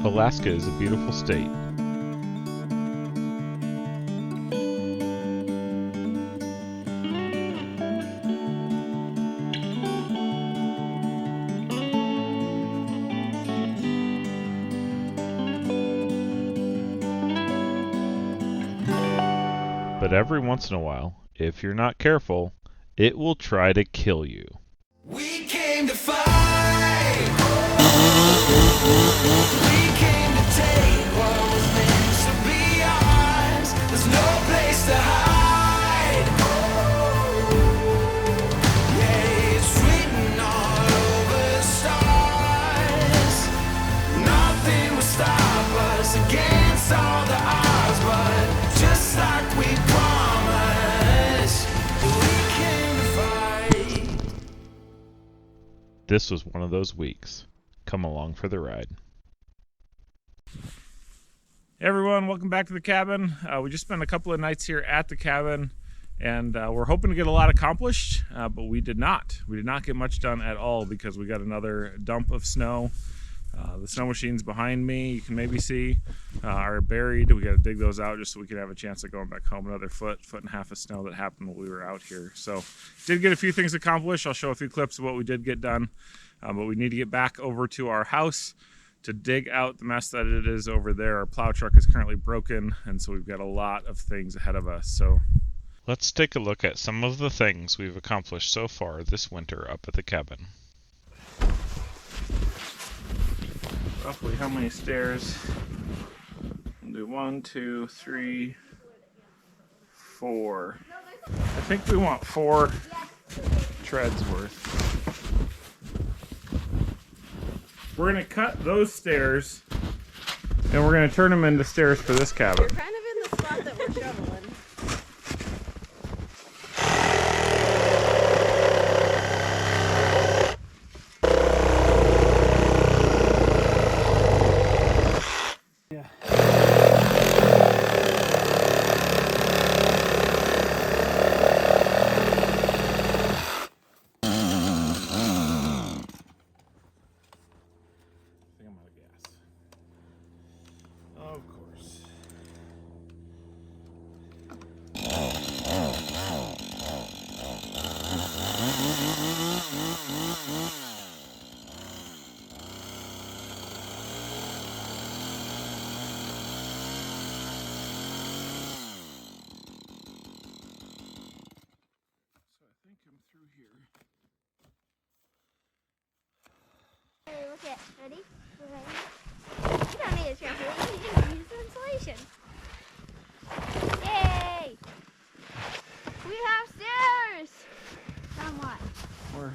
Alaska is a beautiful state. But every once in a while, if you're not careful, it will try to kill you. We came to fight. We came to take what was meant to be ours. There's no place to hide. Yeah, it's written all over the stars. Nothing will stop us against all the odds, but just like we promised, we came to fight. This was one of those weeks. Come along for the ride. Hey everyone, welcome back to the cabin. We just spent a couple of nights here at the cabin, and we're hoping to get a lot accomplished, but we did not. We did not get much done at all because we got another dump of snow. The snow machines behind me, you can maybe see, are buried. We got to dig those out just so we can have a chance of going back home. Another foot and a half of snow that happened while we were out here. So did get a few things accomplished. I'll show a few clips of what we did get done, but we need to get back over to our house to dig out the mess that it is over there. Our plow truck is currently broken, and so we've got a lot of things ahead of us. So Let's take a look at some of the things we've accomplished so far this winter up at the cabin. roughly how many stairs? We'll do 1, 2, 3, 4. I think we want 4 treads worth. We're gonna cut those stairs and we're gonna turn them into stairs for this cabin. You're kind of in the spot that we're shoveling. Of course. So I think I'm through here. Hey, look at, ready? You don't need a trampoline, you just use the insulation. Yay! We have stairs! Somewhat. Or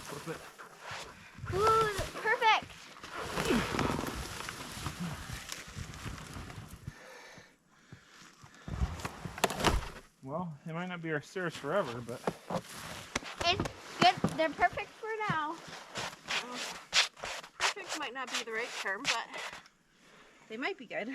flip it. Ooh, perfect! Well, it might not be our stairs forever, but It's good, they're perfect for now. Perfect might not be the right term, but they might be good.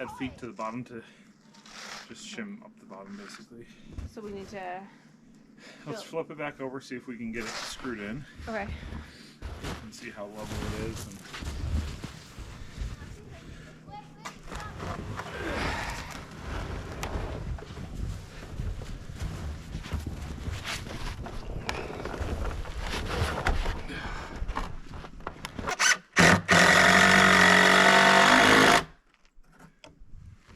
add feet to the bottom to just shim up the bottom basically. So we need to. Let's flip it back over, see if we can get it screwed in Okay. and see how level it is. And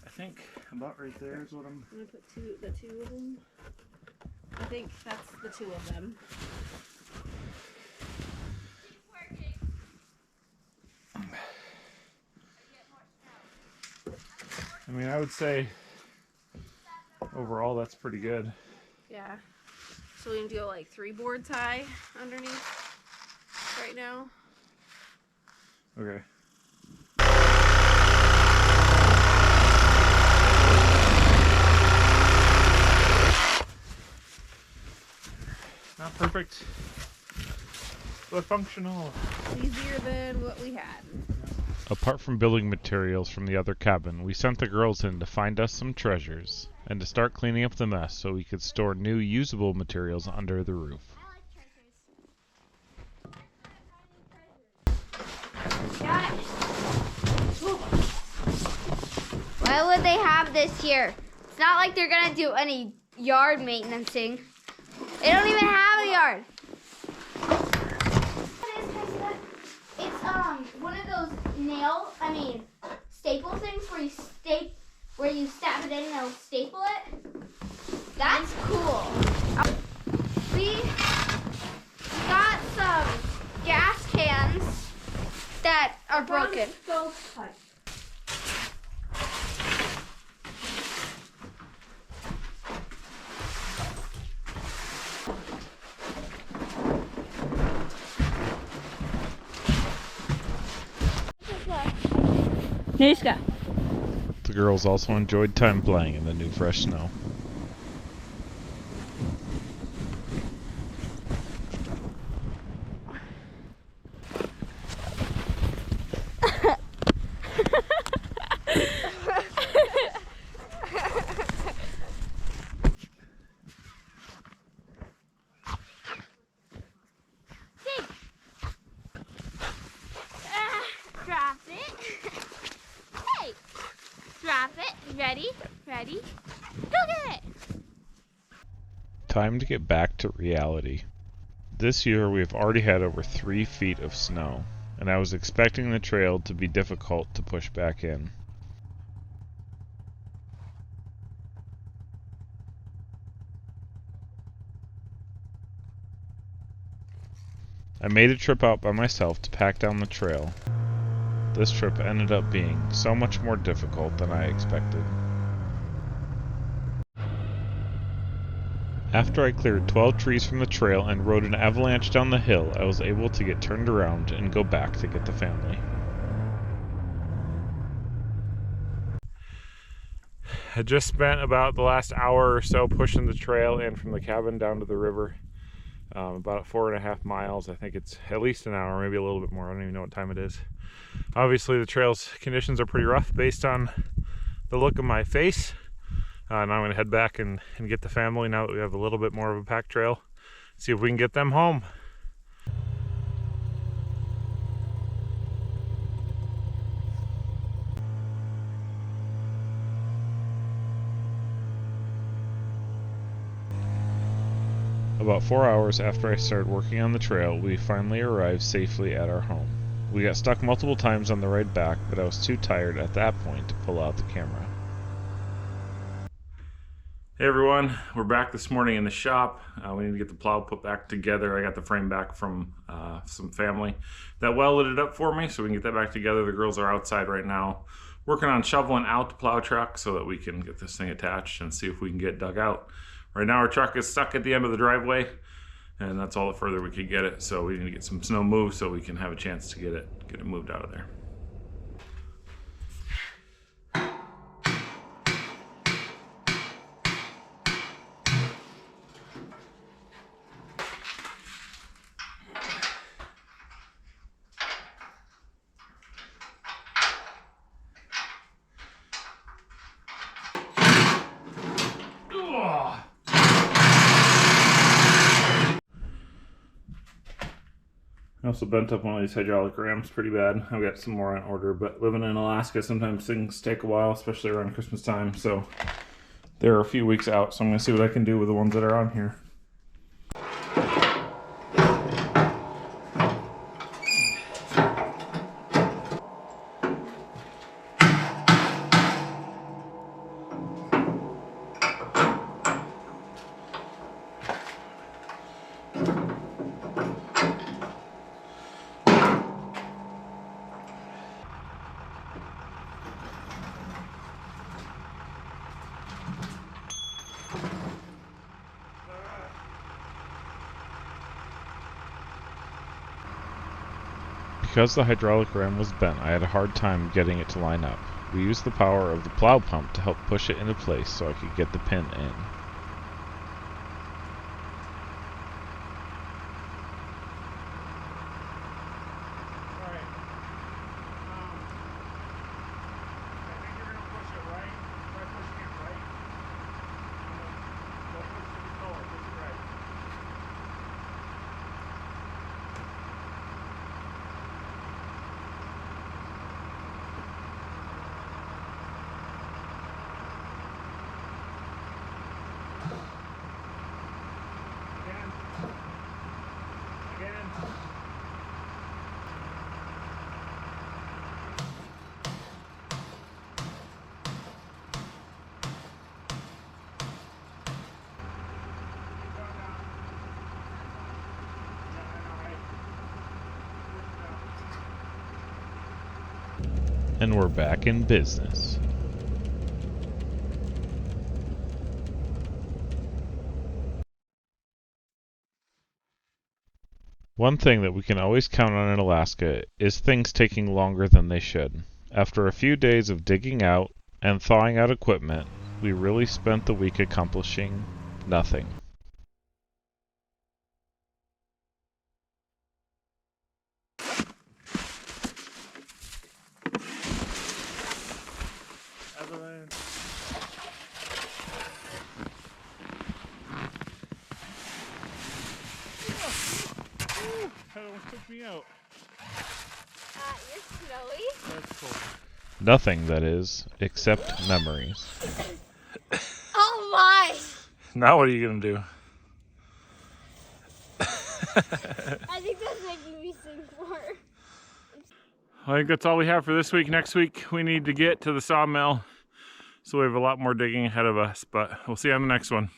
I think about right there is what I'm. I'm gonna put the two of them. I think that's the 2 of them. I mean, I would say overall that's pretty good. Yeah. So we need to go like 3 boards high underneath right now. Okay. Not perfect, but functional. Easier than what we had. Apart from building materials from the other cabin, we sent the girls in to find us some treasures and to start cleaning up the mess so we could store new usable materials under the roof. Why would they have this here? It's not like they're gonna do any yard maintenancing. They don't even have a yard. It's one of those staple things where you stab it in and it'll staple it. That's cool. We got some gas cans that are broken. The girls also enjoyed time playing in the new fresh snow. Drop it. Hey, drop it. Ready? Ready? Go get it. Time to get back to reality. This year we have already had over 3 feet of snow, and I was expecting the trail to be difficult to push back in. I made a trip out by myself to pack down the trail. This trip ended up being so much more difficult than I expected. After I cleared 12 trees from the trail and rode an avalanche down the hill, I was able to get turned around and go back to get the family. I just spent about the last hour or so pushing the trail in from the cabin down to the river. About 4.5 miles. I think it's at least an hour, maybe a little bit more. I don't even know what time it is. Obviously the trail's conditions are pretty rough based on the look of my face. Now I'm going to head back and get the family now that we have a little bit more of a packed trail. See if we can get them home. About 4 hours after I started working on the trail, we finally arrived safely at our home. We got stuck multiple times on the ride back, but I was too tired at that point to pull out the camera. Hey everyone, we're back this morning in the shop. We need to get the plow put back together. I got the frame back from some family that welded it up for me, so we can get that back together. The girls are outside right now working on shoveling out the plow truck so that we can get this thing attached and see if we can get dug out. Right now our truck is stuck at the end of the driveway, and that's all the further we could get it, so we need to get some snow moved so we can have a chance to get it moved out of there. I also bent up one of these hydraulic rams pretty bad. I've got some more on order, but living in Alaska, sometimes things take a while, especially around Christmas time. So they're a few weeks out, so I'm going to see what I can do with the ones that are on here. Because the hydraulic ram was bent, I had a hard time getting it to line up. We used the power of the plow pump to help push it into place so I could get the pin in. And we're back in business. One thing that we can always count on in Alaska is things taking longer than they should. After a few days of digging out and thawing out equipment, we really spent the week accomplishing nothing. That almost took me out. You're snowy. That's cool. Nothing, that is, except memories. Oh my! Now what are you gonna do? I think that's making me sing more. I think that's all we have for this week. Next week we need to get to the sawmill, so we have a lot more digging ahead of us, but we'll see you on the next one.